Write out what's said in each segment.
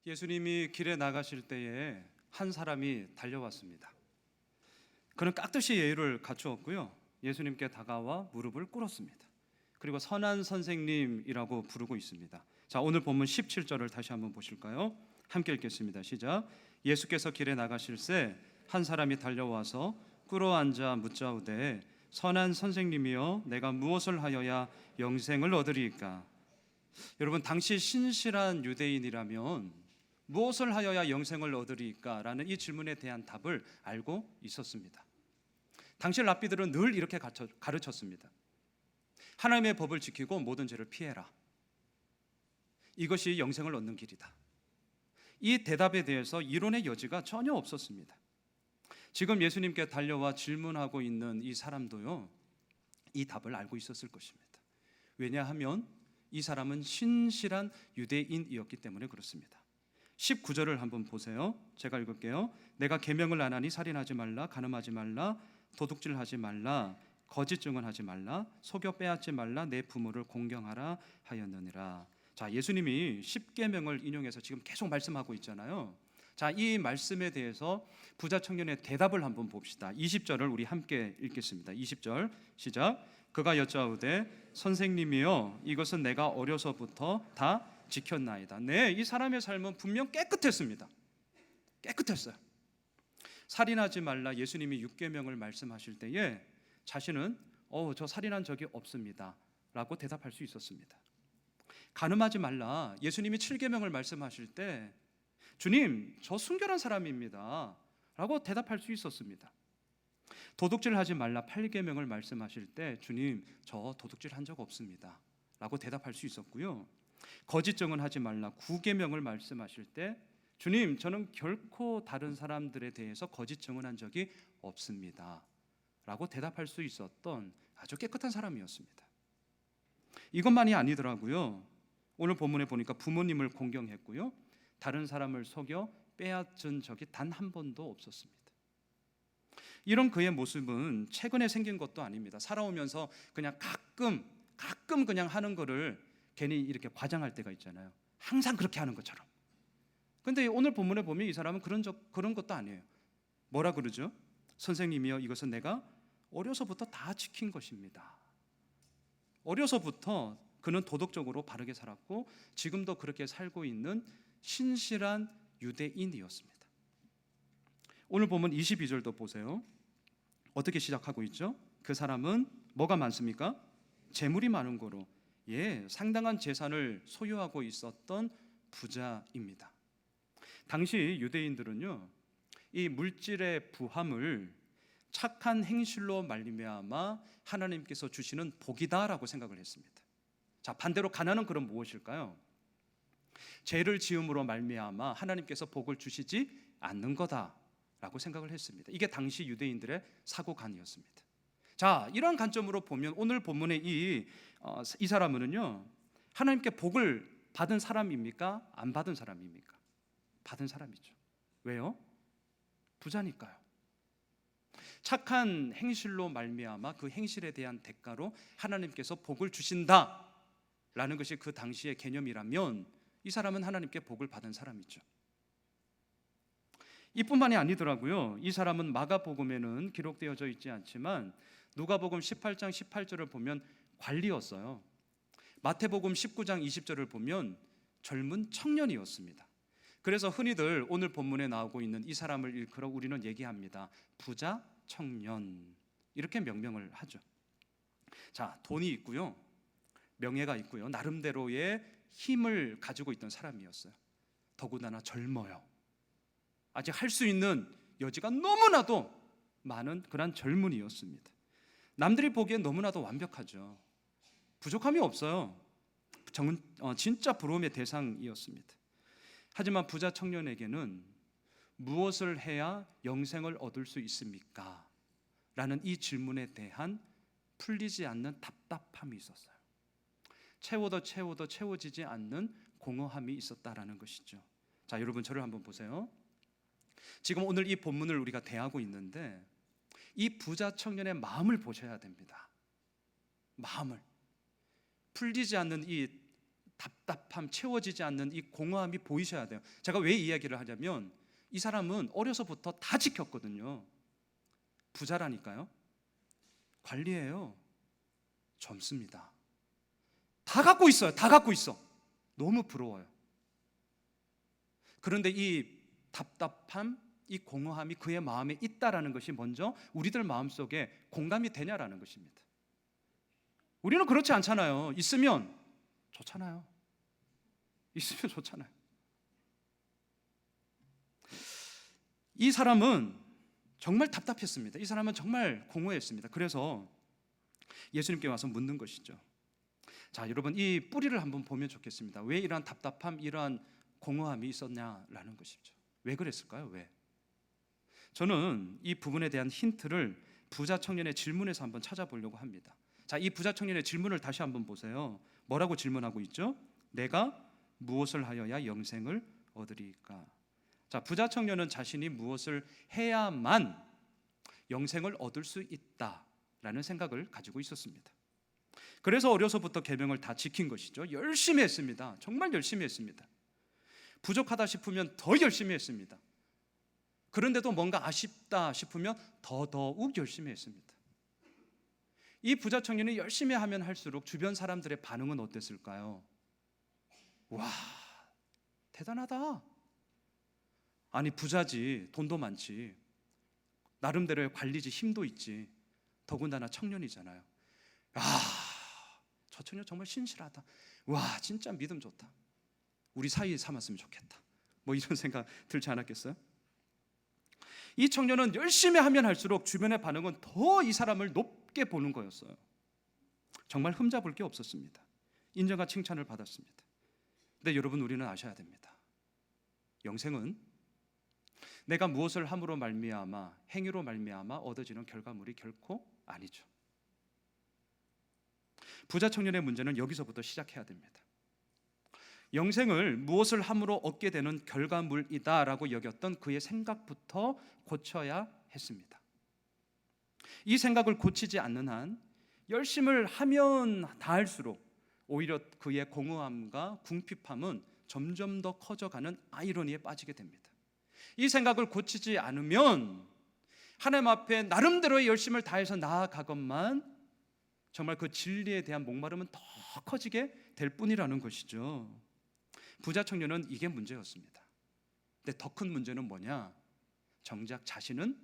예수님이 길에 나가실 때에 한 사람이 달려왔습니다. 그는 깍듯이 예의를 갖추었고요, 예수님께 다가와 무릎을 꿇었습니다. 그리고 선한 선생님이라고 부르고 있습니다. 자, 오늘 본문 17절을 다시 한번 보실까요? 함께 읽겠습니다. 시작. 예수께서 길에 나가실새 한 사람이 달려와서 꿇어앉아 묻자오되 선한 선생님이여 내가 무엇을 하여야 영생을 얻으리이까? 여러분, 당시 신실한 유대인이라면 무엇을 하여야 영생을 얻으리이까? 라는 이 질문에 대한 답을 알고 있었습니다. 당시 랍비들은 늘 이렇게 가르쳤습니다. 하나님의 법을 지키고 모든 죄를 피해라. 이것이 영생을 얻는 길이다. 이 대답에 대해서 이론의 여지가 전혀 없었습니다. 지금 예수님께 달려와 질문하고 있는 이 사람도요, 이 답을 알고 있었을 것입니다. 왜냐하면 이 사람은 신실한 유대인이었기 때문에 그렇습니다. 19절을 한번 보세요. 제가 읽을게요. 내가 계명을 안 하니 살인하지 말라, 간음하지 말라, 도둑질하지 말라, 거짓 증언하지 말라, 속여 빼앗지 말라, 내 부모를 공경하라 하였느니라. 자, 예수님이 10계명을 인용해서 지금 계속 말씀하고 있잖아요. 자, 이 말씀에 대해서 부자 청년의 대답을 한번 봅시다. 20절을 우리 함께 읽겠습니다. 20절 시작. 그가 여짜오되 선생님이여 이것은 내가 어려서부터 다 지켰나이다. 네, 이 사람의 삶은 분명 깨끗했습니다. 깨끗했어요. 살인하지 말라, 예수님이 6계명을 말씀하실 때에 자신은 저 살인한 적이 없습니다 라고 대답할 수 있었습니다. 간음하지 말라, 예수님이 7계명을 말씀하실 때 주님, 저 순결한 사람입니다 라고 대답할 수 있었습니다. 도둑질하지 말라 8계명을 말씀하실 때 주님, 저 도둑질한 적 없습니다 라고 대답할 수 있었고요. 거짓 증언하지 말라 9계명을 말씀하실 때 주님, 저는 결코 다른 사람들에 대해서 거짓 증언한 적이 없습니다 라고 대답할 수 있었던 아주 깨끗한 사람이었습니다. 이것만이 아니더라고요. 오늘 본문에 보니까 부모님을 공경했고요, 다른 사람을 속여 빼앗은 적이 단 한 번도 없었습니다. 이런 그의 모습은 최근에 생긴 것도 아닙니다. 살아오면서 그냥 가끔 그냥 하는 거를 괜히 이렇게 과장할 때가 있잖아요. 항상 그렇게 하는 것처럼. 근데 오늘 본문에 보면 이 사람은 그런 것도 아니에요. 뭐라 그러죠? 선생님이여 이것은 내가 어려서부터 다 지킨 것입니다. 어려서부터 그는 도덕적으로 바르게 살았고 지금도 그렇게 살고 있는 신실한 유대인이었습니다. 오늘 보면 22절도 보세요. 어떻게 시작하고 있죠? 그 사람은 뭐가 많습니까? 재물이 많은 거로 상당한 재산을 소유하고 있었던 부자입니다. 당시 유대인들은요, 이 물질의 부함을 착한 행실로 말미암아 하나님께서 주시는 복이다라고 생각을 했습니다. 자, 반대로 가난은 그럼 무엇일까요? 죄를 지음으로 말미암아 하나님께서 복을 주시지 않는 거다라고 생각을 했습니다. 이게 당시 유대인들의 사고관이었습니다. 자, 이런 관점으로 보면 오늘 본문의 이 사람은요, 하나님께 복을 받은 사람입니까? 안 받은 사람입니까? 받은 사람이죠. 왜요? 부자니까요. 착한 행실로 말미암아 그 행실에 대한 대가로 하나님께서 복을 주신다라는 것이 그 당시의 개념이라면 이 사람은 하나님께 복을 받은 사람이죠. 이뿐만이 아니더라고요. 이 사람은 마가복음에는 기록되어져 있지 않지만 누가복음 18장 18절을 보면 관리였어요. 마태복음 19장 20절을 보면 젊은 청년이었습니다. 그래서 흔히들 오늘 본문에 나오고 있는 이 사람을 일컬어 우리는 얘기합니다. 부자 청년, 이렇게 명명을 하죠. 자, 돈이 있고요, 명예가 있고요, 나름대로의 힘을 가지고 있던 사람이었어요. 더군다나 젊어요. 아직 할 수 있는 여지가 너무나도 많은 그런 젊은이였습니다. 남들이 보기엔 너무나도 완벽하죠. 부족함이 없어요. 진짜 부러움의 대상이었습니다. 하지만 부자 청년에게는 무엇을 해야 영생을 얻을 수 있습니까? 라는 이 질문에 대한 풀리지 않는 답답함이 있었어요. 채워도 채워지지 않는 공허함이 있었다라는 것이죠. 자, 여러분 저를 한번 보세요. 지금 오늘 이 본문을 우리가 대하고 있는데 이 부자 청년의 마음을 보셔야 됩니다. 마음을. 풀리지 않는 이 답답함, 채워지지 않는 이 공허함이 보이셔야 돼요. 제가 왜 이 이야기를 하냐면 이 사람은 어려서부터 다 지켰거든요. 부자라니까요. 관리해요. 젊습니다. 다 갖고 있어요. 다 갖고 있어. 너무 부러워요. 그런데 이 답답함, 이 공허함이 그의 마음에 있다라는 것이 먼저 우리들 마음속에 공감이 되냐라는 것입니다. 우리는 그렇지 않잖아요. 있으면 좋잖아요. 있으면 좋잖아요. 이 사람은 정말 답답했습니다. 이 사람은 정말 공허했습니다. 그래서 예수님께 와서 묻는 것이죠. 자, 여러분 이 뿌리를 한번 보면 좋겠습니다. 왜 이러한 답답함, 이러한 공허함이 있었냐라는 것이죠. 왜 그랬을까요? 왜? 저는 이 부분에 대한 힌트를 부자 청년의 질문에서 한번 찾아보려고 합니다. 자, 이 부자 청년의 질문을 다시 한번 보세요. 뭐라고 질문하고 있죠? 내가 무엇을 하여야 영생을 얻으리까? 자, 부자 청년은 자신이 무엇을 해야만 영생을 얻을 수 있다라는 생각을 가지고 있었습니다. 그래서 어려서부터 계명을 다 지킨 것이죠. 열심히 했습니다. 정말 열심히 했습니다. 부족하다 싶으면 더 열심히 했습니다. 그런데도 뭔가 아쉽다 싶으면 더더욱 열심히 했습니다. 이 부자 청년이 열심히 하면 할수록 주변 사람들의 반응은 어땠을까요? 와, 대단하다. 아니 부자지, 돈도 많지, 나름대로의 관리지, 힘도 있지, 더군다나 청년이잖아요. 저 청년 정말 신실하다. 와, 진짜 믿음 좋다. 우리 사이에 삼았으면 좋겠다. 뭐 이런 생각 들지 않았겠어요? 이 청년은 열심히 하면 할수록 주변의 반응은 더 이 사람을 높게 보는 거였어요. 정말 흠잡을 게 없었습니다. 인정과 칭찬을 받았습니다. 근데 여러분, 우리는 아셔야 됩니다. 영생은 내가 무엇을 함으로 말미암아, 행위로 말미암아 얻어지는 결과물이 결코 아니죠. 부자 청년의 문제는 여기서부터 시작해야 됩니다. 영생을 무엇을 함으로 얻게 되는 결과물이다라고 여겼던 그의 생각부터 고쳐야 했습니다. 이 생각을 고치지 않는 한 열심을 하면 다할수록 오히려 그의 공허함과 궁핍함은 점점 더 커져가는 아이러니에 빠지게 됩니다. 이 생각을 고치지 않으면 하나님 앞에 나름대로의 열심을 다해서 나아가건만 정말 그 진리에 대한 목마름은 더 커지게 될 뿐이라는 것이죠. 부자 청년은 이게 문제였습니다. 근데 더 큰 문제는 뭐냐? 정작 자신은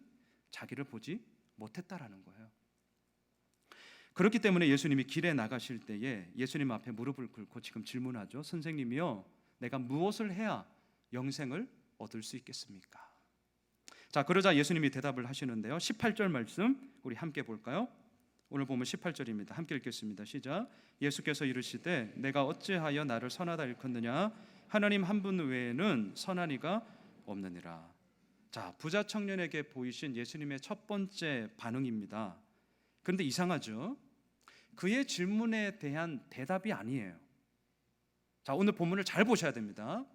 자기를 보지 못했다라는 거예요. 그렇기 때문에 예수님이 길에 나가실 때에 예수님 앞에 무릎을 꿇고 지금 질문하죠. 선생님이요, 내가 무엇을 해야 영생을 얻을 수 있겠습니까? 자, 그러자 예수님이 대답을 하시는데요. 18절 말씀 우리 함께 볼까요? 오늘 보면 18절입니다. 함께 읽겠습니다. 시작. 예수께서 이르시되 내가 어찌하여 나를 선하다 일컫느냐? 하나님 한 분 외에는 선한 이가 없느니라. 자, 부자 청년에게 보이신 예수님의 첫 번째 반응입니다. 그런데 이상하죠? 그의 질문에 대한 대답이 아니에요. 자, 오늘 본문을 잘 보셔야 됩니다.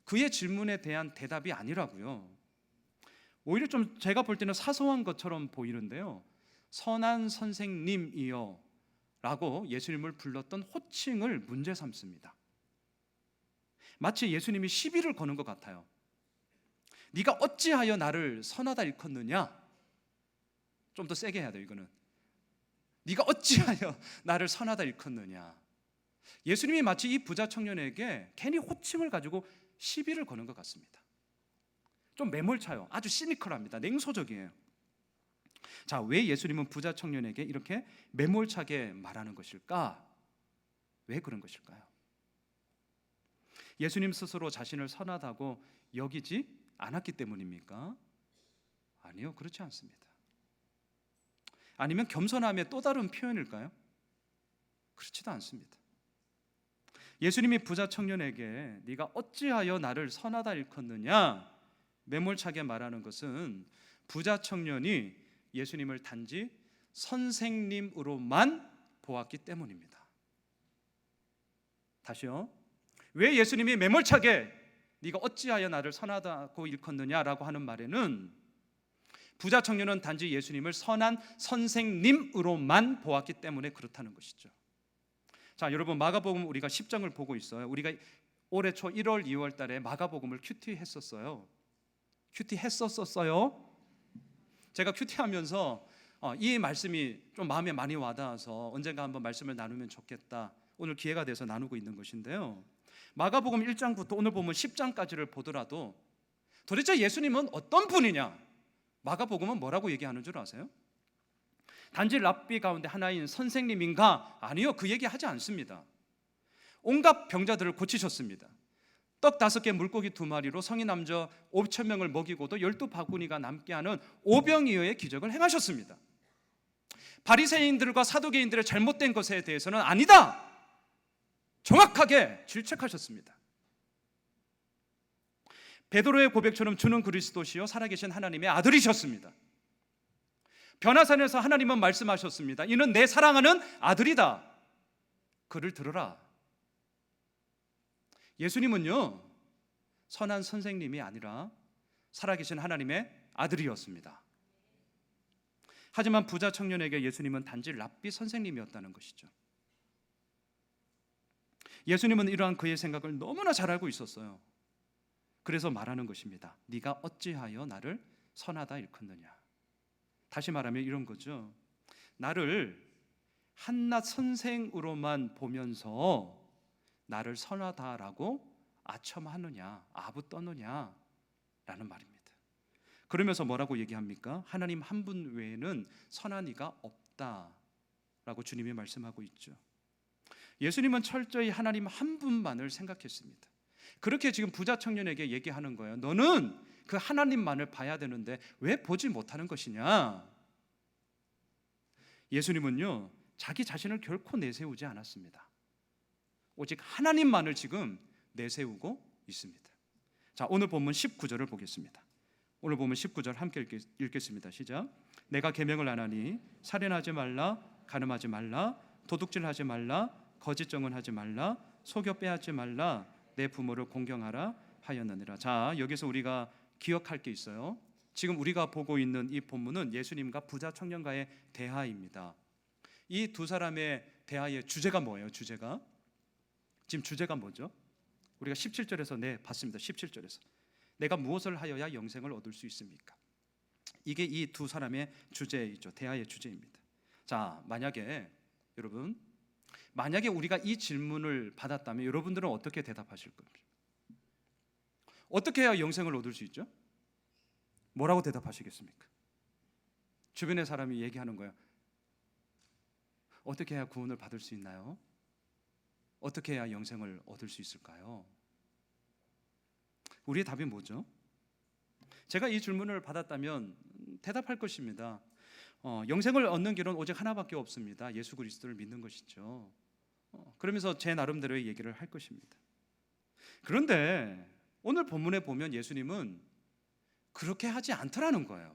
그의 질문에 대한 대답이 아니라고요. 오히려 좀 제가 볼 때는 사소한 것처럼 보이는데요. 선한 선생님이여 라고 예수님을 불렀던 호칭을 문제 삼습니다. 마치 예수님이 시비를 거는 것 같아요. 네가 어찌하여 나를 선하다 일컫느냐? 좀 더 세게 해야 돼요. 이거는 네가 어찌하여 나를 선하다 일컫느냐? 예수님이 마치 이 부자 청년에게 괜히 호칭을 가지고 시비를 거는 것 같습니다. 좀 매몰차요. 아주 시니컬합니다. 냉소적이에요. 자, 왜 예수님은 부자 청년에게 이렇게 매몰차게 말하는 것일까? 왜 그런 것일까요? 예수님 스스로 자신을 선하다고 여기지 않았기 때문입니까? 아니요, 그렇지 않습니다. 아니면 겸손함의 또 다른 표현일까요? 그렇지도 않습니다. 예수님이 부자 청년에게 네가 어찌하여 나를 선하다 일컫느냐 매몰차게 말하는 것은 부자 청년이 예수님을 단지 선생님으로만 보았기 때문입니다. 다시요. 왜 예수님이 매몰차게 네가 어찌하여 나를 선하다고 일컫느냐라고 하는 말에는 부자 청년은 단지 예수님을 선한 선생님으로만 보았기 때문에 그렇다는 것이죠. 자, 여러분 마가복음 우리가 10장을 보고 있어요. 우리가 올해 초 1월, 2월 달에 마가복음을 큐티했었어요. 제가 큐티하면서 이 말씀이 좀 마음에 많이 와닿아서 언젠가 한번 말씀을 나누면 좋겠다. 오늘 기회가 돼서 나누고 있는 것인데요. 마가복음 1장부터 오늘 보면 10장까지를 보더라도 도대체 예수님은 어떤 분이냐? 마가복음은 뭐라고 얘기하는 줄 아세요? 단지 랍비 가운데 하나인 선생님인가? 아니요, 그 얘기 하지 않습니다. 온갖 병자들을 고치셨습니다. 떡 5개 물고기 2마리로 성인 남자 5,000명을 먹이고도 12바구니가 남게 하는 오병이어의 기적을 행하셨습니다. 바리새인들과 사두개인들의 잘못된 것에 대해서는 아니다, 정확하게 질책하셨습니다. 베드로의 고백처럼 주는 그리스도시요 살아계신 하나님의 아들이셨습니다. 변화산에서 하나님은 말씀하셨습니다. 이는 내 사랑하는 아들이다, 그를 들으라. 예수님은요, 선한 선생님이 아니라 살아계신 하나님의 아들이었습니다. 하지만 부자 청년에게 예수님은 단지 랍비 선생님이었다는 것이죠. 예수님은 이러한 그의 생각을 너무나 잘 알고 있었어요. 그래서 말하는 것입니다. 네가 어찌하여 나를 선하다 일컫느냐. 다시 말하면 이런 거죠. 나를 한낱 선생으로만 보면서 나를 선하다라고 아첨하느냐, 아부 떠느냐 라는 말입니다. 그러면서 뭐라고 얘기합니까? 하나님 한 분 외에는 선한 이가 없다라고 주님이 말씀하고 있죠. 예수님은 철저히 하나님 한 분만을 생각했습니다. 그렇게 지금 부자 청년에게 얘기하는 거예요. 너는 그 하나님만을 봐야 되는데 왜 보지 못하는 것이냐? 예수님은요, 자기 자신을 결코 내세우지 않았습니다. 오직 하나님만을 지금 내세우고 있습니다. 자, 오늘 본문 19절을 보겠습니다. 오늘 본문 19절 함께 읽겠습니다. 시작. 내가 계명을 안 하니 살인하지 말라, 간음하지 말라, 도둑질하지 말라, 거짓 증언하지 말라, 속여 빼앗지 말라, 내 부모를 공경하라 하였느니라. 자, 여기서 우리가 기억할 게 있어요. 지금 우리가 보고 있는 이 본문은 예수님과 부자 청년과의 대화입니다. 이 두 사람의 대화의 주제가 뭐예요? 지금 주제가 뭐죠? 우리가 17절에서 봤습니다. 17절에서 내가 무엇을 하여야 영생을 얻을 수 있습니까? 이게 이 두 사람의 주제이죠. 대화의 주제입니다. 자, 만약에 우리가 이 질문을 받았다면 여러분들은 어떻게 대답하실 겁니까? 어떻게 해야 영생을 얻을 수 있죠? 뭐라고 대답하시겠습니까? 주변의 사람이 얘기하는 거예요. 어떻게 해야 구원을 받을 수 있나요? 어떻게 해야 영생을 얻을 수 있을까요? 우리의 답이 뭐죠? 제가 이 질문을 받았다면 대답할 것입니다. 영생을 얻는 길은 오직 하나밖에 없습니다. 예수 그리스도를 믿는 것이죠. 그러면서 제 나름대로의 얘기를 할 것입니다. 그런데 오늘 본문에 보면 예수님은 그렇게 하지 않더라는 거예요.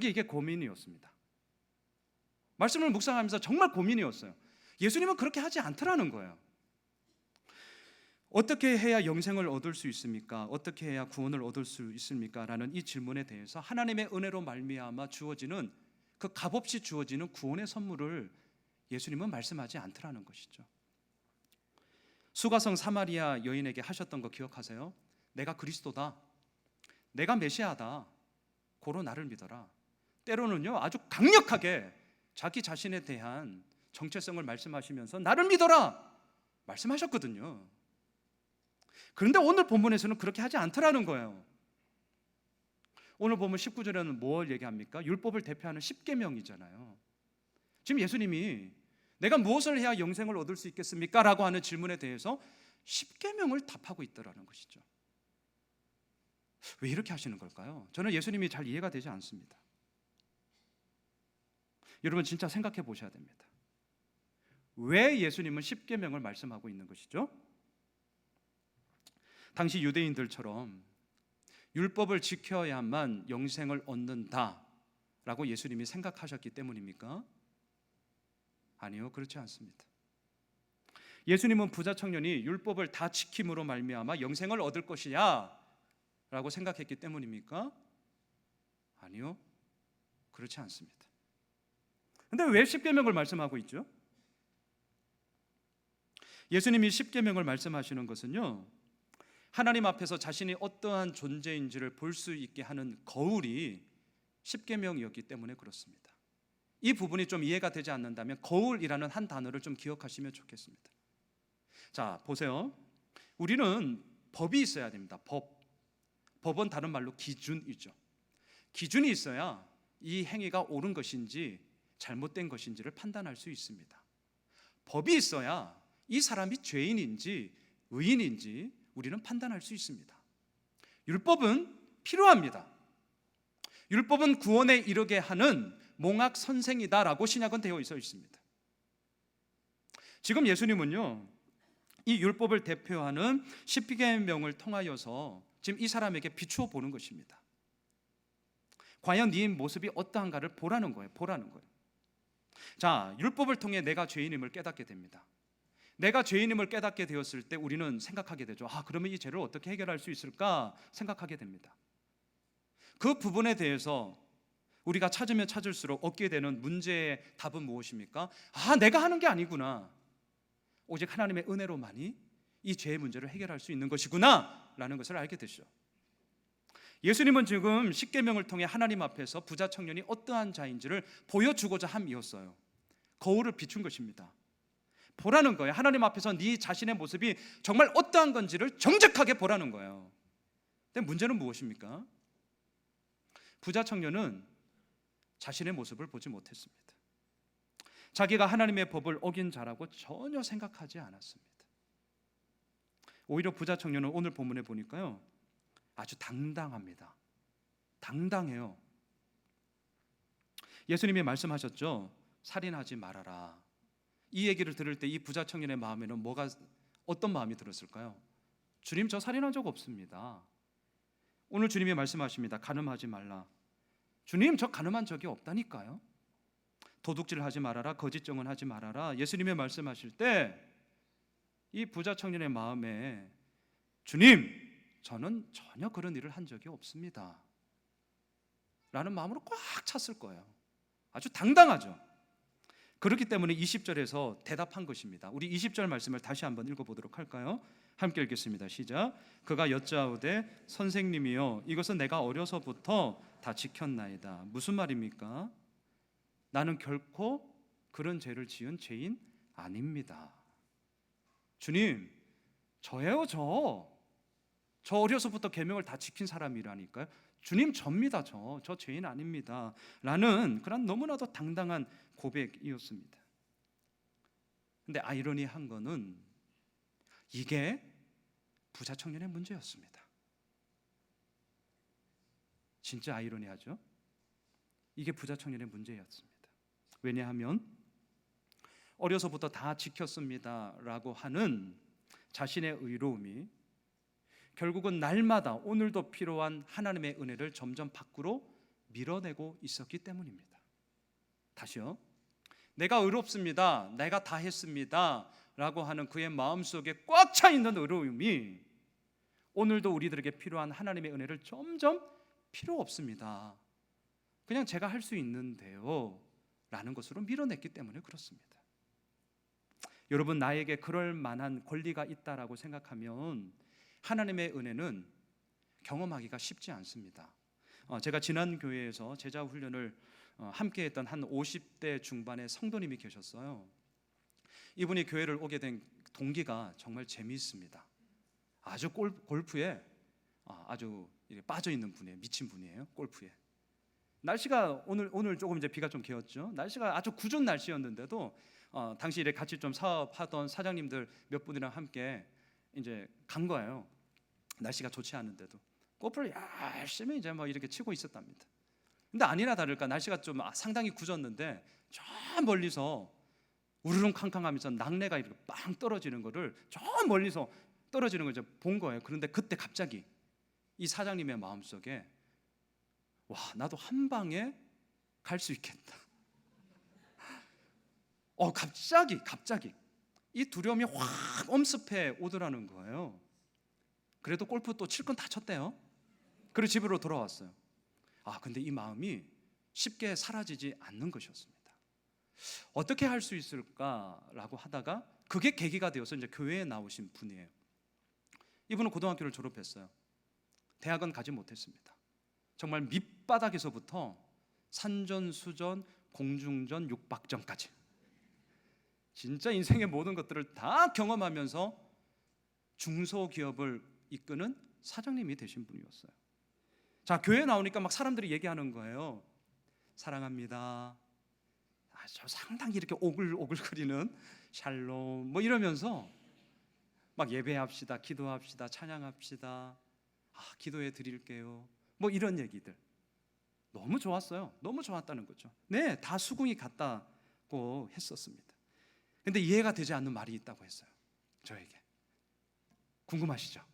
이게 고민이었습니다. 말씀을 묵상하면서 정말 고민이었어요. 예수님은 그렇게 하지 않더라는 거예요. 어떻게 해야 영생을 얻을 수 있습니까? 어떻게 해야 구원을 얻을 수 있습니까? 라는 이 질문에 대해서 하나님의 은혜로 말미암아 주어지는 그 값없이 주어지는 구원의 선물을 예수님은 말씀하지 않더라는 것이죠. 수가성 사마리아 여인에게 하셨던 거 기억하세요? 내가 그리스도다, 내가 메시아다, 고로 나를 믿어라. 때로는요, 아주 강력하게 자기 자신에 대한 정체성을 말씀하시면서 나를 믿어라 말씀하셨거든요. 그런데 오늘 본문에서는 그렇게 하지 않더라는 거예요. 오늘 보면 19절에는 뭘 얘기합니까? 율법을 대표하는 10계명이잖아요. 지금 예수님이 내가 무엇을 해야 영생을 얻을 수 있겠습니까? 라고 하는 질문에 대해서 10계명을 답하고 있더라는 것이죠. 왜 이렇게 하시는 걸까요? 저는 예수님이 잘 이해가 되지 않습니다. 여러분 진짜 생각해 보셔야 됩니다. 왜 예수님은 10계명을 말씀하고 있는 것이죠? 당시 유대인들처럼 율법을 지켜야만 영생을 얻는다라고 예수님이 생각하셨기 때문입니까? 아니요, 그렇지 않습니다. 예수님은 부자 청년이 율법을 다 지킴으로 말미암아 영생을 얻을 것이야 라고 생각했기 때문입니까? 아니요, 그렇지 않습니다. 근데 왜 10계명을 말씀하고 있죠? 예수님이 십계명을 말씀하시는 것은요, 하나님 앞에서 자신이 어떠한 존재인지를 볼 수 있게 하는 거울이 십계명이었기 때문에 그렇습니다. 이 부분이 좀 이해가 되지 않는다면 거울이라는 한 단어를 좀 기억하시면 좋겠습니다. 자, 보세요. 우리는 법이 있어야 됩니다. 법은 다른 말로 기준이죠. 기준이 있어야 이 행위가 옳은 것인지 잘못된 것인지를 판단할 수 있습니다. 법이 있어야 이 사람이 죄인인지 의인인지 우리는 판단할 수 있습니다. 율법은 필요합니다. 율법은 구원에 이르게 하는 몽학 선생이다라고 신약은 되어 있습니다. 지금 예수님은요, 이 율법을 대표하는 십계명을 통하여서 지금 이 사람에게 비추어 보는 것입니다. 과연 네 모습이 어떠한가를 보라는 거예요. 자, 율법을 통해 내가 죄인임을 깨닫게 됩니다. 내가 죄인임을 깨닫게 되었을 때 우리는 생각하게 되죠. 그러면 이 죄를 어떻게 해결할 수 있을까 생각하게 됩니다. 그 부분에 대해서 우리가 찾으면 찾을수록 얻게 되는 문제의 답은 무엇입니까? 내가 하는 게 아니구나. 오직 하나님의 은혜로만이 이 죄의 문제를 해결할 수 있는 것이구나 라는 것을 알게 되죠. 예수님은 지금 십계명을 통해 하나님 앞에서 부자 청년이 어떠한 자인지를 보여주고자 함이었어요. 거울을 비춘 것입니다. 보라는 거예요. 하나님 앞에서 네 자신의 모습이 정말 어떠한 건지를 정직하게 보라는 거예요. 근데 문제는 무엇입니까? 부자 청년은 자신의 모습을 보지 못했습니다. 자기가 하나님의 법을 어긴 자라고 전혀 생각하지 않았습니다. 오히려 부자 청년은 오늘 본문에 보니까요, 아주 당당합니다. 당당해요. 예수님이 말씀하셨죠. 살인하지 말아라. 이 얘기를 들을 때 이 부자 청년의 마음에는 어떤 마음이 들었을까요? 주님, 저 살인한 적 없습니다. 오늘 주님이 말씀하십니다. 간음하지 말라. 주님, 저 간음한 적이 없다니까요. 도둑질하지 말아라. 거짓 증언하지 말아라. 예수님이 말씀하실 때 이 부자 청년의 마음에 주님, 저는 전혀 그런 일을 한 적이 없습니다 라는 마음으로 꽉 찼을 거예요. 아주 당당하죠. 그렇기 때문에 20절에서 대답한 것입니다. 우리 20절 말씀을 다시 한번 읽어보도록 할까요? 함께 읽겠습니다. 시작. 그가 여짜오되 선생님이여, 이것은 내가 어려서부터 다 지켰나이다. 무슨 말입니까? 나는 결코 그런 죄를 지은 죄인 아닙니다. 주님, 저예요. 저 어려서부터 계명을 다 지킨 사람이라니까요. 주님, 접니다. 저 죄인 아닙니다 라는 그런 너무나도 당당한 고백이었습니다. 근데 아이러니한 거는 이게 부자 청년의 문제였습니다. 진짜 아이러니하죠? 이게 부자 청년의 문제였습니다. 왜냐하면 어려서부터 다 지켰습니다 라고 하는 자신의 의로움이 결국은 날마다 오늘도 필요한 하나님의 은혜를 점점 밖으로 밀어내고 있었기 때문입니다. 다시요. 내가 의롭습니다, 내가 다 했습니다 라고 하는 그의 마음속에 꽉 차 있는 의로움이 오늘도 우리들에게 필요한 하나님의 은혜를 점점 필요 없습니다, 그냥 제가 할 수 있는데요 라는 것으로 밀어냈기 때문에 그렇습니다. 여러분, 나에게 그럴 만한 권리가 있다라고 생각하면 하나님의 은혜는 경험하기가 쉽지 않습니다. 제가 지난 교회에서 제자 훈련을 함께 했던 한 50대 중반의 성도님이 계셨어요. 이분이 교회를 오게 된 동기가 정말 재미있습니다. 아주 골프에 아주 빠져있는 분이에요. 미친 분이에요. 골프에. 날씨가 오늘 조금 이제 비가 좀 개었죠. 날씨가 아주 궂은 날씨였는데도 당시 이래 같이 좀 사업하던 사장님들 몇 분이랑 함께 이제 간 거예요. 날씨가 좋지 않은데도 골프를 열심히 이제 이렇게 치고 있었답니다. 근데 아니나 다를까 날씨가 좀 상당히 굳었는데 저 멀리서 우르릉 캉캉하면서 낙뢰가 이렇게 빵 떨어지는 거를 저 멀리서 떨어지는 걸 본 거예요. 그런데 그때 갑자기 이 사장님의 마음속에 나도 한 방에 갈 수 있겠다. 갑자기 이 두려움이 확 엄습해 오더라는 거예요. 그래도 골프 또 칠 건 다 쳤대요. 그리고 집으로 돌아왔어요. 근데 이 마음이 쉽게 사라지지 않는 것이었습니다. 어떻게 할 수 있을까라고 하다가 그게 계기가 되어서 이제 교회에 나오신 분이에요. 이분은 고등학교를 졸업했어요. 대학은 가지 못했습니다. 정말 밑바닥에서부터 산전수전, 공중전, 육박전까지 진짜 인생의 모든 것들을 다 경험하면서 중소기업을 이끄는 사장님이 되신 분이었어요. 자, 교회에 나오니까 막 사람들이 얘기하는 거예요. 사랑합니다. 저 상당히 이렇게 오글오글거리는 샬롬 뭐 이러면서 막 예배합시다, 기도합시다, 찬양합시다, 기도해 드릴게요, 뭐 이런 얘기들 너무 좋았어요. 너무 좋았다는 거죠. 네, 다 수긍이 갔다고 했었습니다. 근데 이해가 되지 않는 말이 있다고 했어요. 저에게. 궁금하시죠?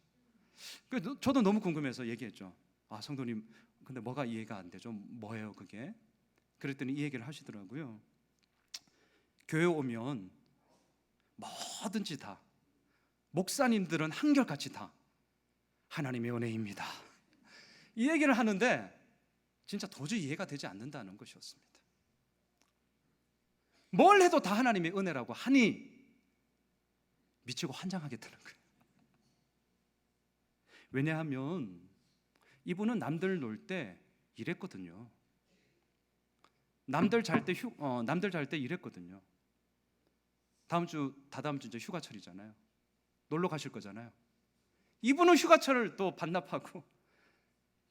저도 너무 궁금해서 얘기했죠. 성도님, 근데 뭐가 이해가 안 되죠? 뭐예요 그게? 그랬더니 이 얘기를 하시더라고요. 교회 오면 뭐든지 다, 목사님들은 한결같이 다 하나님의 은혜입니다, 이 얘기를 하는데 진짜 도저히 이해가 되지 않는다는 것이었습니다. 뭘 해도 다 하나님의 은혜라고 하니 미치고 환장하게 되는 거예요. 왜냐하면 이분은 남들 놀 때 이랬거든요. 남들 잘 때 이랬거든요. 다다음 주 이제 휴가철이잖아요. 놀러 가실 거잖아요. 이분은 휴가철을 또 반납하고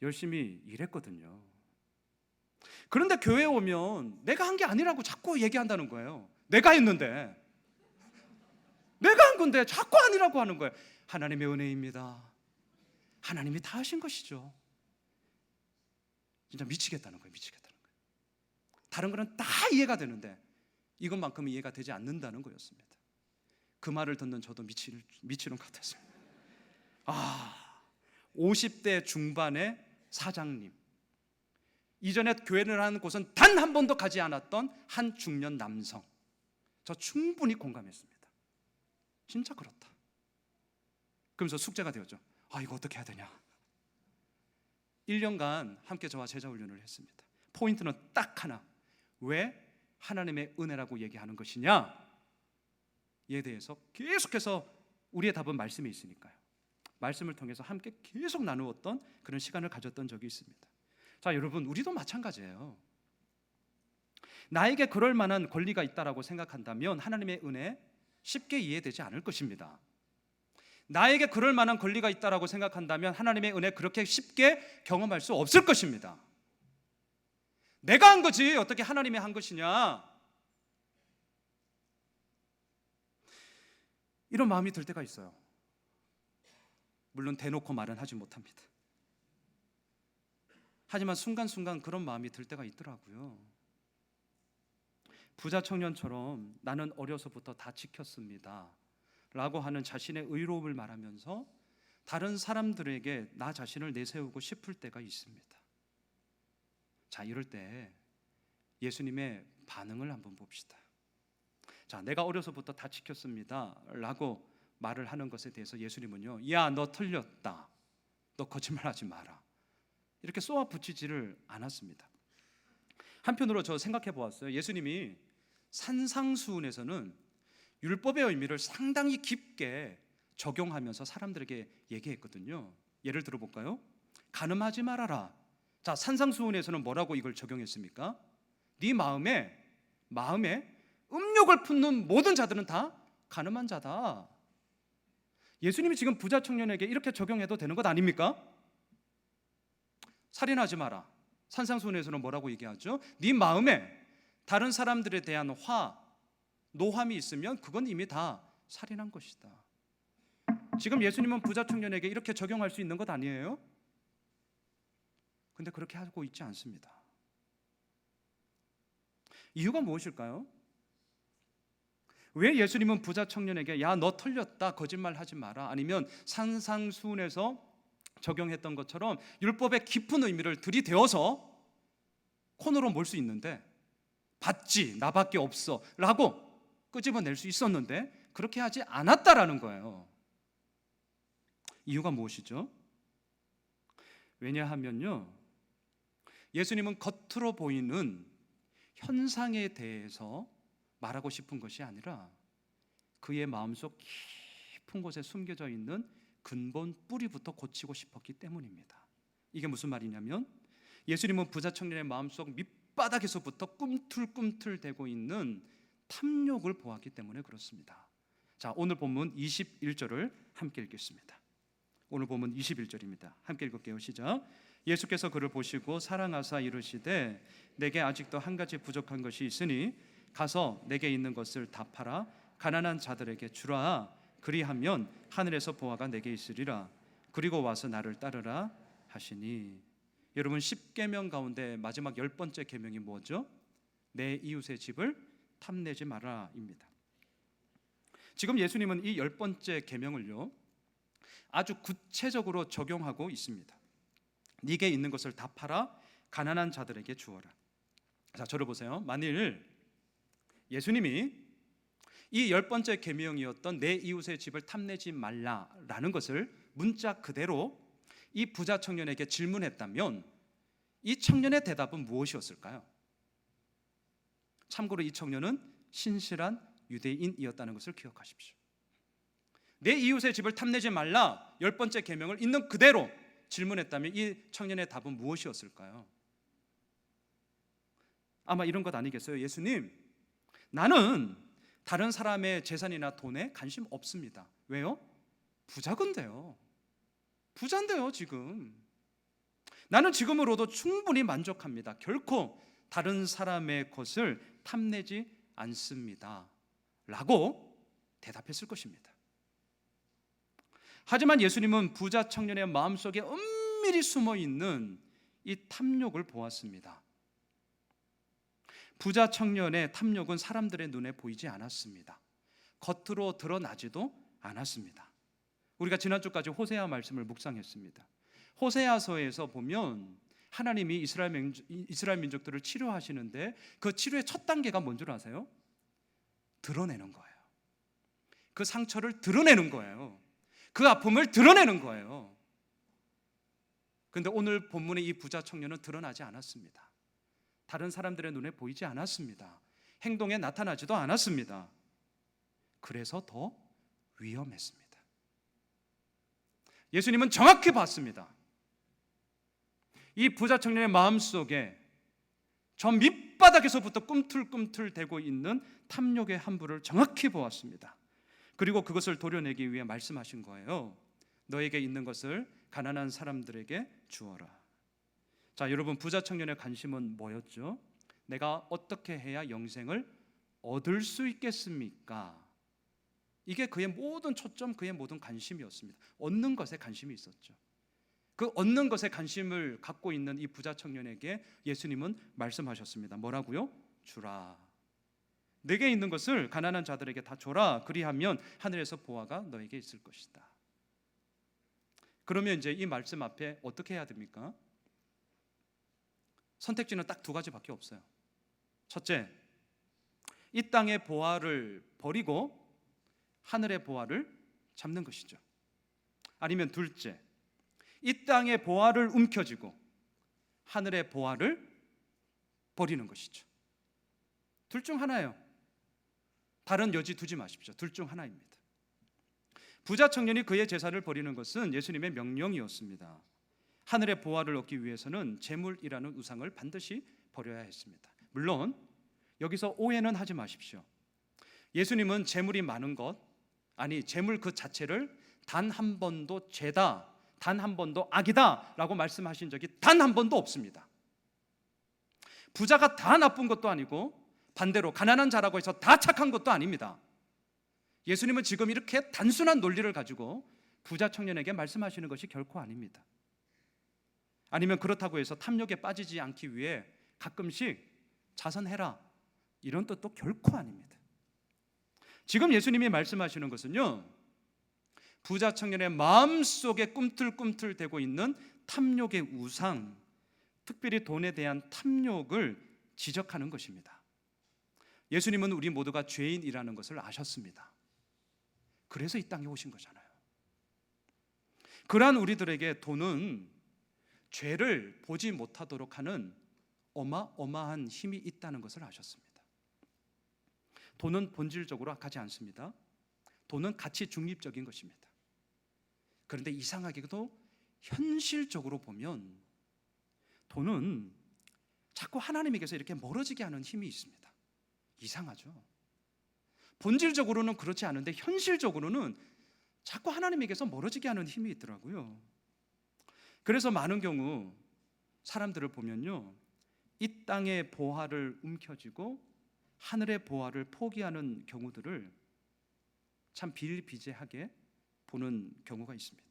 열심히 일했거든요. 그런데 교회에 오면 내가 한 게 아니라고 자꾸 얘기한다는 거예요. 내가 했는데, 내가 한 건데 자꾸 아니라고 하는 거예요. 하나님의 은혜입니다. 하나님이 다 하신 것이죠. 진짜 미치겠다는 거예요. 미치겠다는 거예요. 다른 거는 다 이해가 되는데 이것만큼은 이해가 되지 않는다는 거였습니다. 그 말을 듣는 저도 미치는 것 같았습니다. 50대 중반의 사장님, 이전에 교회를 하는 곳은 단 한 번도 가지 않았던 한 중년 남성, 저 충분히 공감했습니다. 진짜 그렇다. 그러면서 숙제가 되었죠. 이거 어떻게 해야 되냐. 1년간 함께 저와 제자 훈련을 했습니다. 포인트는 딱 하나. 왜 하나님의 은혜라고 얘기하는 것이냐에 대해서 계속해서 우리의 답은 말씀에 있으니까요. 말씀을 통해서 함께 계속 나누었던 그런 시간을 가졌던 적이 있습니다. 자, 여러분, 우리도 마찬가지예요. 나에게 그럴 만한 권리가 있다라고 생각한다면 하나님의 은혜 쉽게 이해되지 않을 것입니다. 나에게 그럴 만한 권리가 있다라고 생각한다면 하나님의 은혜 그렇게 쉽게 경험할 수 없을 것입니다. 내가 한 거지 어떻게 하나님이 한 것이냐, 이런 마음이 들 때가 있어요. 물론 대놓고 말은 하지 못합니다. 하지만 순간순간 그런 마음이 들 때가 있더라고요. 부자 청년처럼 나는 어려서부터 다 지켰습니다 라고 하는 자신의 의로움을 말하면서 다른 사람들에게 나 자신을 내세우고 싶을 때가 있습니다. 자, 이럴 때 예수님의 반응을 한번 봅시다. 자, 내가 어려서부터 다 지켰습니다 라고 말을 하는 것에 대해서 예수님은요, 야, 너 틀렸다, 너 거짓말하지 마라, 이렇게 쏘아 붙이지를 않았습니다. 한편으로 저 생각해 보았어요. 예수님이 산상수훈에서는 율법의 의미를 상당히 깊게 적용하면서 사람들에게 얘기했거든요. 예를 들어볼까요? 간음하지 말아라. 자, 산상수훈에서는 뭐라고 이걸 적용했습니까? 네 마음에 음욕을 품는 모든 자들은 다 간음한 자다. 예수님이 지금 부자 청년에게 이렇게 적용해도 되는 것 아닙니까? 살인하지 마라. 산상수훈에서는 뭐라고 얘기하죠? 네 마음에 다른 사람들에 대한 노함이 있으면 그건 이미 다 살인한 것이다. 지금 예수님은 부자 청년에게 이렇게 적용할 수 있는 것 아니에요? 근데 그렇게 하고 있지 않습니다. 이유가 무엇일까요? 왜 예수님은 부자 청년에게 야, 너 털렸다, 거짓말하지 마라, 아니면 산상수훈에서 적용했던 것처럼 율법의 깊은 의미를 들이대어서 코너로 몰 수 있는데, 봤지, 나밖에 없어 라고 끄집어낼 수 있었는데 그렇게 하지 않았다라는 거예요. 이유가 무엇이죠? 왜냐하면요, 예수님은 겉으로 보이는 현상에 대해서 말하고 싶은 것이 아니라 그의 마음속 깊은 곳에 숨겨져 있는 근본 뿌리부터 고치고 싶었기 때문입니다. 이게 무슨 말이냐면 예수님은 부자 청년의 마음속 밑바닥에서부터 꿈틀꿈틀대고 있는 탐욕을 보았기 때문에 그렇습니다. 자, 오늘 본문 21절을 함께 읽겠습니다. 오늘 본문 21절입니다. 함께 읽을게요. 시작. 예수께서 그를 보시고 사랑하사 이르시되 내게 아직도 한 가지 부족한 것이 있으니 가서 내게 있는 것을 다 팔아 가난한 자들에게 주라. 그리하면 하늘에서 보화가 내게 있으리라. 그리고 와서 나를 따르라 하시니. 여러분, 10계명 가운데 마지막 10번째 계명이 뭐죠? 내 이웃의 집을 탐내지 마라입니다. 지금 예수님은 이 10번째 계명을요 아주 구체적으로 적용하고 있습니다. 네게 있는 것을 다 팔아 가난한 자들에게 주어라. 자, 저를 보세요. 만일 예수님이 이 10번째 계명이었던 내 이웃의 집을 탐내지 말라라는 것을 문자 그대로 이 부자 청년에게 질문했다면 이 청년의 대답은 무엇이었을까요? 참고로 이 청년은 신실한 유대인이었다는 것을 기억하십시오. 내 이웃의 집을 탐내지 말라 10번째 계명을 있는 그대로 질문했다면 이 청년의 답은 무엇이었을까요? 아마 이런 것 아니겠어요? 예수님, 나는 다른 사람의 재산이나 돈에 관심 없습니다. 왜요? 부자건데요. 부자인데요 지금. 나는 지금으로도 충분히 만족합니다. 결코 다른 사람의 것을 탐내지 않습니다 라고 대답했을 것입니다. 하지만 예수님은 부자 청년의 마음속에 은밀히 숨어있는 이 탐욕을 보았습니다. 부자 청년의 탐욕은 사람들의 눈에 보이지 않았습니다. 겉으로 드러나지도 않았습니다. 우리가 지난주까지 호세아 말씀을 묵상했습니다. 호세아서에서 보면 하나님이 이스라엘 민족들을 치료하시는데 그 치료의 첫 단계가 뭔 줄 아세요? 드러내는 거예요. 그 상처를 드러내는 거예요. 그 아픔을 드러내는 거예요. 그런데 오늘 본문의 이 부자 청년은 드러나지 않았습니다. 다른 사람들의 눈에 보이지 않았습니다. 행동에 나타나지도 않았습니다. 그래서 더 위험했습니다. 예수님은 정확히 봤습니다. 이 부자 청년의 마음속에 저 밑바닥에서부터 꿈틀꿈틀대고 있는 탐욕의 함부를 정확히 보았습니다. 그리고 그것을 도려내기 위해 말씀하신 거예요. 너에게 있는 것을 가난한 사람들에게 주어라. 자, 여러분, 부자 청년의 관심은 뭐였죠? 내가 어떻게 해야 영생을 얻을 수 있겠습니까? 이게 그의 모든 초점, 그의 모든 관심이었습니다. 얻는 것에 관심이 있었죠. 그 얻는 것에 관심을 갖고 있는 이 부자 청년에게 예수님은 말씀하셨습니다. 뭐라고요? 주라. 내게 있는 것을 가난한 자들에게 다 줘라. 그리하면 하늘에서 보화가 너에게 있을 것이다. 그러면 이제 이 말씀 앞에 어떻게 해야 됩니까? 선택지는 딱 두 가지밖에 없어요. 첫째, 이 땅의 보화를 버리고 하늘의 보화를 잡는 것이죠. 아니면 둘째, 이 땅의 보화를 움켜쥐고 하늘의 보화를 버리는 것이죠. 둘 중 하나예요. 다른 여지 두지 마십시오. 둘 중 하나입니다. 부자 청년이 그의 재산을 버리는 것은 예수님의 명령이었습니다. 하늘의 보화를 얻기 위해서는 재물이라는 우상을 반드시 버려야 했습니다. 물론 여기서 오해는 하지 마십시오. 예수님은 재물이 많은 것, 아니 재물 그 자체를 단 한 번도 죄다, 단 한 번도 악이다 라고 말씀하신 적이 단 한 번도 없습니다. 부자가 다 나쁜 것도 아니고 반대로 가난한 자라고 해서 다 착한 것도 아닙니다. 예수님은 지금 이렇게 단순한 논리를 가지고 부자 청년에게 말씀하시는 것이 결코 아닙니다. 아니면 그렇다고 해서 탐욕에 빠지지 않기 위해 가끔씩 자선해라 이런 뜻도 결코 아닙니다. 지금 예수님이 말씀하시는 것은요, 부자 청년의 마음속에 꿈틀꿈틀대고 있는 탐욕의 우상, 특별히 돈에 대한 탐욕을 지적하는 것입니다. 예수님은 우리 모두가 죄인이라는 것을 아셨습니다. 그래서 이 땅에 오신 거잖아요. 그러한 우리들에게 돈은 죄를 보지 못하도록 하는 어마어마한 힘이 있다는 것을 아셨습니다. 돈은 본질적으로 악하지 않습니다. 돈은 가치 중립적인 것입니다. 그런데 이상하게도 현실적으로 보면 돈은 자꾸 하나님에게서 이렇게 멀어지게 하는 힘이 있습니다. 이상하죠? 본질적으로는 그렇지 않은데 현실적으로는 자꾸 하나님에게서 멀어지게 하는 힘이 있더라고요. 그래서 많은 경우 사람들을 보면요, 이 땅의 보화를 움켜쥐고 하늘의 보화를 포기하는 경우들을 참 비일비재하게 보는 경우가 있습니다.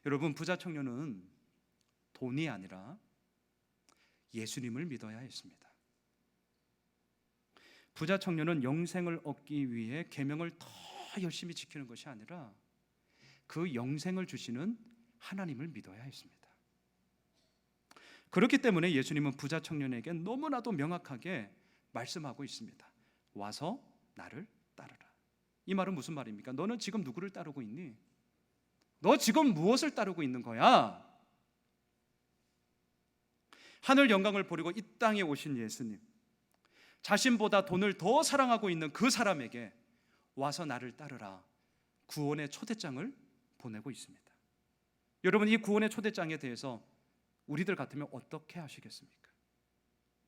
여러분, 부자 청년은 돈이 아니라 예수님을 믿어야 했습니다. 부자 청년은 영생을 얻기 위해 계명을 더 열심히 지키는 것이 아니라 그 영생을 주시는 하나님을 믿어야 했습니다. 그렇기 때문에 예수님은 부자 청년에게 너무나도 명확하게 말씀하고 있습니다. 와서 나를 따르라. 이 말은 무슨 말입니까? 너는 지금 누구를 따르고 있니? 너 지금 무엇을 따르고 있는 거야? 하늘 영광을 버리고 이 땅에 오신 예수님, 자신보다 돈을 더 사랑하고 있는 그 사람에게 와서 나를 따르라, 구원의 초대장을 보내고 있습니다. 여러분, 이 구원의 초대장에 대해서 우리들 같으면 어떻게 하시겠습니까?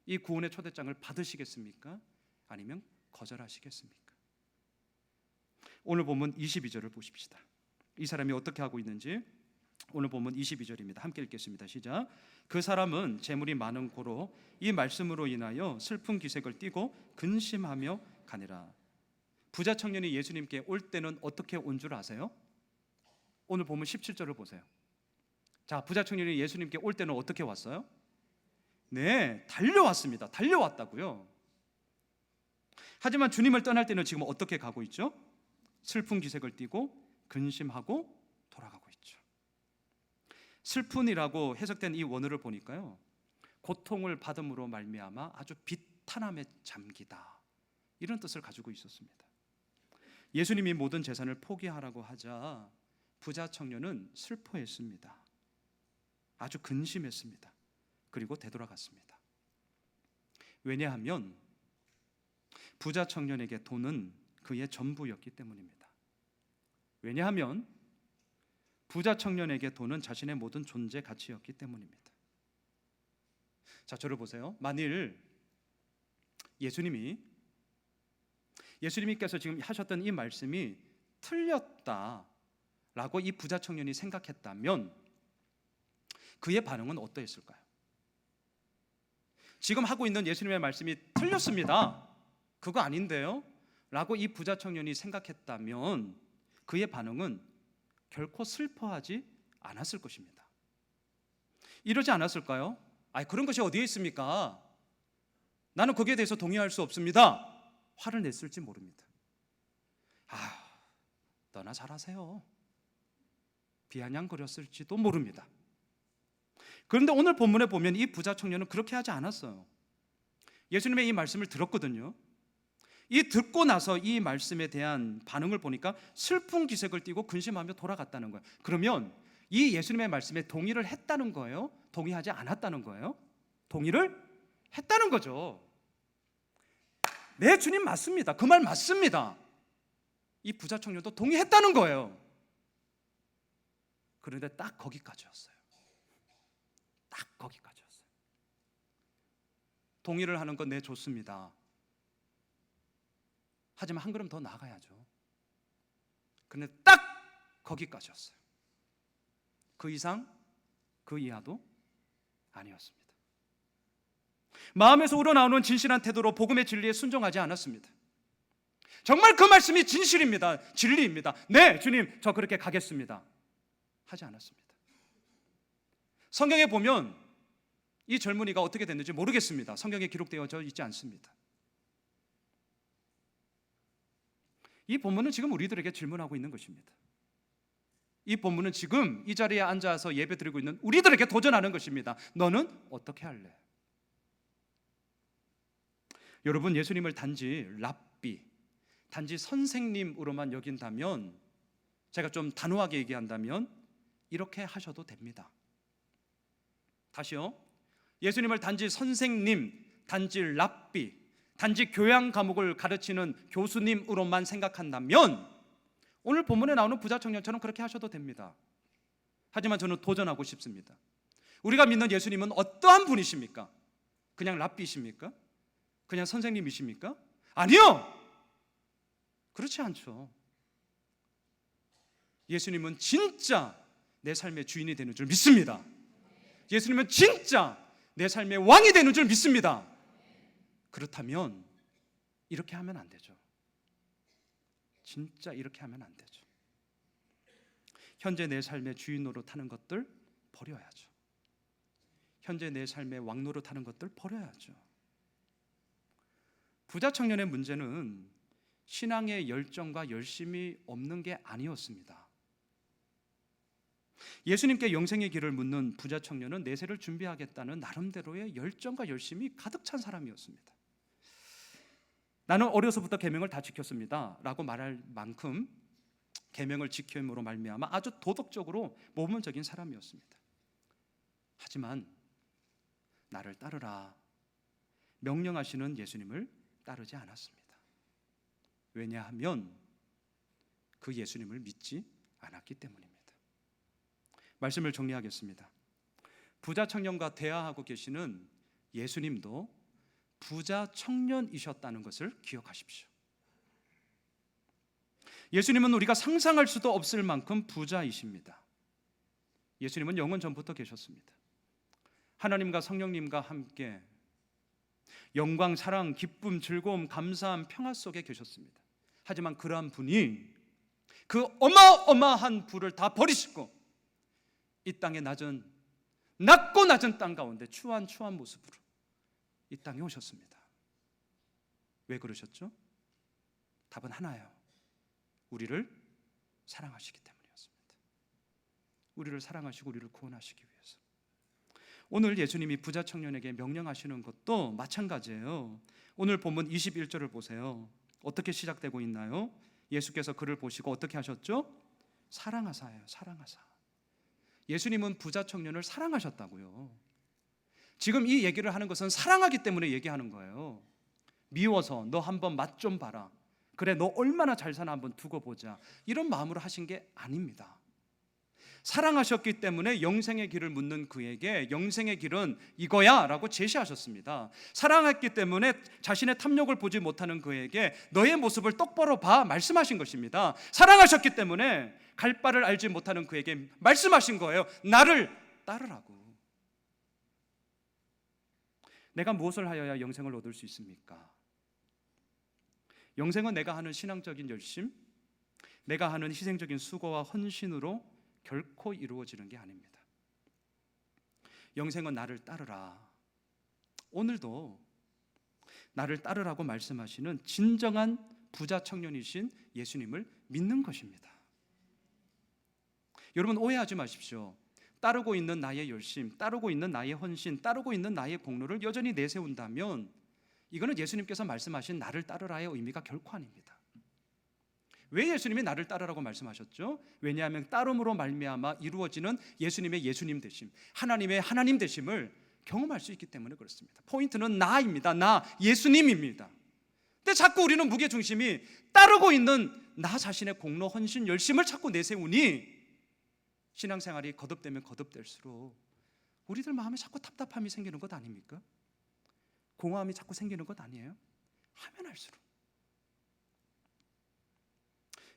이 구원의 초대장을 받으시겠습니까? 아니면 거절하시겠습니까? 오늘 본문 22절을 보십시다. 이 사람이 어떻게 하고 있는지 오늘 본문 22절입니다. 함께 읽겠습니다. 시작. 그 사람은 재물이 많은 고로 이 말씀으로 인하여 슬픈 기색을 띠고 근심하며 가니라. 부자 청년이 예수님께 올 때는 어떻게 온 줄 아세요? 오늘 본문 17절을 보세요. 자, 부자 청년이 예수님께 올 때는 어떻게 왔어요? 네, 달려왔습니다. 달려왔다고요. 하지만 주님을 떠날 때는 지금 어떻게 가고 있죠? 슬픈 기색을 띠고 근심하고 돌아가고 있죠. 슬픈이라고 해석된 이 원어를 보니까요, 고통을 받음으로 말미암아 아주 비탄함에 잠기다, 이런 뜻을 가지고 있었습니다. 예수님이 모든 재산을 포기하라고 하자 부자 청년은 슬퍼했습니다. 아주 근심했습니다. 그리고 되돌아갔습니다. 왜냐하면 부자 청년에게 돈은 그의 전부였기 때문입니다. 왜냐하면 부자 청년에게 돈은 자신의 모든 존재 가치였기 때문입니다. 자, 저를 보세요. 만일 예수님께서 지금 하셨던 이 말씀이 틀렸다라고 이 부자 청년이 생각했다면 그의 반응은 어떠했을까요? 지금 하고 있는 예수님의 말씀이 틀렸습니다, 그거 아닌데요? 라고 이 부자 청년이 생각했다면 그의 반응은 결코 슬퍼하지 않았을 것입니다. 이러지 않았을까요? 그런 것이 어디에 있습니까? 나는 거기에 대해서 동의할 수 없습니다. 화를 냈을지 모릅니다. 너나 잘하세요. 비아냥거렸을지도 모릅니다. 그런데 오늘 본문에 보면 이 부자 청년은 그렇게 하지 않았어요. 예수님의 이 말씀을 들었거든요. 이 듣고 나서 이 말씀에 대한 반응을 보니까 슬픈 기색을 띠고 근심하며 돌아갔다는 거예요. 그러면 이 예수님의 말씀에 동의를 했다는 거예요? 동의하지 않았다는 거예요? 동의를 했다는 거죠. 네, 주님 맞습니다. 그 말 맞습니다. 이 부자 청년도 동의했다는 거예요. 그런데 딱 거기까지였어요. 딱 거기까지였어요. 동의를 하는 건 네, 좋습니다. 하지만 한 걸음 더 나가야죠. 그런데 딱 거기까지였어요. 그 이상, 그 이하도 아니었습니다. 마음에서 우러나오는 진실한 태도로 복음의 진리에 순종하지 않았습니다. 정말 그 말씀이 진실입니다. 진리입니다. 네, 주님, 저 그렇게 가겠습니다. 하지 않았습니다. 성경에 보면 이 젊은이가 어떻게 됐는지 모르겠습니다. 성경에 기록되어져 있지 않습니다. 이 본문은 지금 우리들에게 질문하고 있는 것입니다. 이 본문은 지금 이 자리에 앉아서 예배드리고 있는 우리들에게 도전하는 것입니다. 너는 어떻게 할래? 여러분, 예수님을 단지 랍비, 단지 선생님으로만 여긴다면, 제가 좀 단호하게 얘기한다면 이렇게 하셔도 됩니다. 다시요. 예수님을 단지 선생님, 단지 랍비, 단지 교양 과목을 가르치는 교수님으로만 생각한다면 오늘 본문에 나오는 부자 청년처럼 그렇게 하셔도 됩니다. 하지만 저는 도전하고 싶습니다. 우리가 믿는 예수님은 어떠한 분이십니까? 그냥 랍비십니까? 그냥 선생님이십니까? 아니요! 그렇지 않죠. 예수님은 진짜 내 삶의 주인이 되는 줄 믿습니다. 예수님은 진짜 내 삶의 왕이 되는 줄 믿습니다. 그렇다면 이렇게 하면 안 되죠. 진짜 이렇게 하면 안 되죠. 현재 내 삶의 주인 노릇하는 것들 버려야죠. 현재 내 삶의 왕 노릇하는 것들 버려야죠. 부자 청년의 문제는 신앙의 열정과 열심이 없는 게 아니었습니다. 예수님께 영생의 길을 묻는 부자 청년은 내세를 준비하겠다는 나름대로의 열정과 열심이 가득 찬 사람이었습니다. 나는 어려서부터 계명을 다 지켰습니다 라고 말할 만큼 계명을 지킴으로 말미암아 아주 도덕적으로 모범적인 사람이었습니다. 하지만 나를 따르라 명령하시는 예수님을 따르지 않았습니다. 왜냐하면 그 예수님을 믿지 않았기 때문입니다. 말씀을 정리하겠습니다. 부자 청년과 대화하고 계시는 예수님도 부자 청년이셨다는 것을 기억하십시오. 예수님은 우리가 상상할 수도 없을 만큼 부자이십니다. 예수님은 영원 전부터 계셨습니다. 하나님과 성령님과 함께 영광, 사랑, 기쁨, 즐거움, 감사함, 평화 속에 계셨습니다. 하지만 그러한 분이 그 어마어마한 부를 다 버리시고 이 땅의 낮고 낮은 땅 가운데 추한 모습으로 이 땅에 오셨습니다. 왜 그러셨죠? 답은 하나예요. 우리를 사랑하시기 때문이었습니다. 우리를 사랑하시고 우리를 구원하시기 위해서. 오늘 예수님이 부자 청년에게 명령하시는 것도 마찬가지예요. 오늘 본문 21절을 보세요. 어떻게 시작되고 있나요? 예수께서 그를 보시고 어떻게 하셨죠? 사랑하사예요. 사랑하사. 예수님은 부자 청년을 사랑하셨다고요. 지금 이 얘기를 하는 것은 사랑하기 때문에 얘기하는 거예요. 미워서 너 한번 맛 좀 봐라. 그래 너 얼마나 잘 사나 한번 두고 보자. 이런 마음으로 하신 게 아닙니다. 사랑하셨기 때문에 영생의 길을 묻는 그에게 영생의 길은 이거야 라고 제시하셨습니다. 사랑했기 때문에 자신의 탐욕을 보지 못하는 그에게 너의 모습을 똑바로 봐 말씀하신 것입니다. 사랑하셨기 때문에 갈 바를 알지 못하는 그에게 말씀하신 거예요. 나를 따르라고. 내가 무엇을 하여야 영생을 얻을 수 있습니까? 영생은 내가 하는 신앙적인 열심, 내가 하는 희생적인 수고와 헌신으로 결코 이루어지는 게 아닙니다. 영생은 나를 따르라. 오늘도 나를 따르라고 말씀하시는 진정한 부자 청년이신 예수님을 믿는 것입니다. 여러분 오해하지 마십시오. 따르고 있는 나의 열심, 따르고 있는 나의 헌신, 따르고 있는 나의 공로를 여전히 내세운다면 이거는 예수님께서 말씀하신 나를 따르라의 의미가 결코 아닙니다. 왜 예수님이 나를 따르라고 말씀하셨죠? 왜냐하면 따름으로 말미암아 이루어지는 예수님의 예수님 되심, 하나님의 하나님 되심을 경험할 수 있기 때문에 그렇습니다. 포인트는 나입니다. 나, 예수님입니다. 근데 자꾸 우리는 무게중심이 따르고 있는 나 자신의 공로, 헌신, 열심을 자꾸 내세우니 신앙생활이 거듭되면 거듭될수록 우리들 마음에 자꾸 답답함이 생기는 것 아닙니까? 공허함이 자꾸 생기는 것 아니에요? 하면 할수록.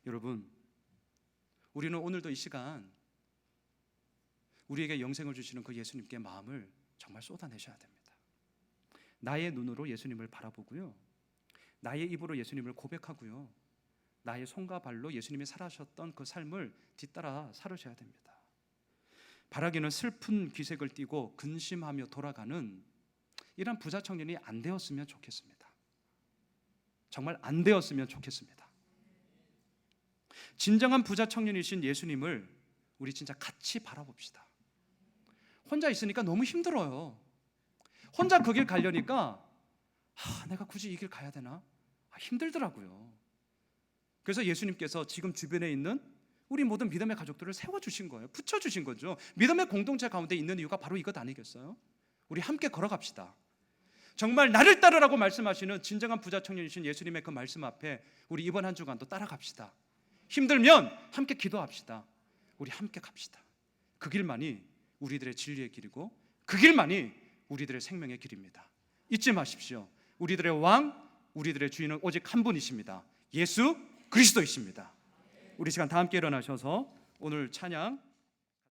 여러분, 우리는 오늘도 이 시간 우리에게 영생을 주시는 그 예수님께 마음을 정말 쏟아내셔야 됩니다. 나의 눈으로 예수님을 바라보고요, 나의 입으로 예수님을 고백하고요, 나의 손과 발로 예수님이 살아셨던 그 삶을 뒤따라 살으셔야 됩니다. 바라기는 슬픈 기색을 띠고 근심하며 돌아가는 이런 부자 청년이 안 되었으면 좋겠습니다. 정말 안 되었으면 좋겠습니다. 진정한 부자 청년이신 예수님을 우리 진짜 같이 바라봅시다. 혼자 있으니까 너무 힘들어요. 혼자 그 길 가려니까 내가 굳이 이 길 가야 되나? 힘들더라고요. 그래서 예수님께서 지금 주변에 있는 우리 모든 믿음의 가족들을 세워주신 거예요. 붙여주신 거죠. 믿음의 공동체 가운데 있는 이유가 바로 이것 아니겠어요? 우리 함께 걸어갑시다. 정말 나를 따르라고 말씀하시는 진정한 부자 청년이신 예수님의 그 말씀 앞에 우리 이번 한 주간도 따라갑시다. 힘들면 함께 기도합시다. 우리 함께 갑시다. 그 길만이 우리들의 진리의 길이고 그 길만이 우리들의 생명의 길입니다. 잊지 마십시오. 우리들의 왕, 우리들의 주인은 오직 한 분이십니다. 예수 그리스도이십니다. 우리 시간 다 함께 일어나셔서 오늘 찬양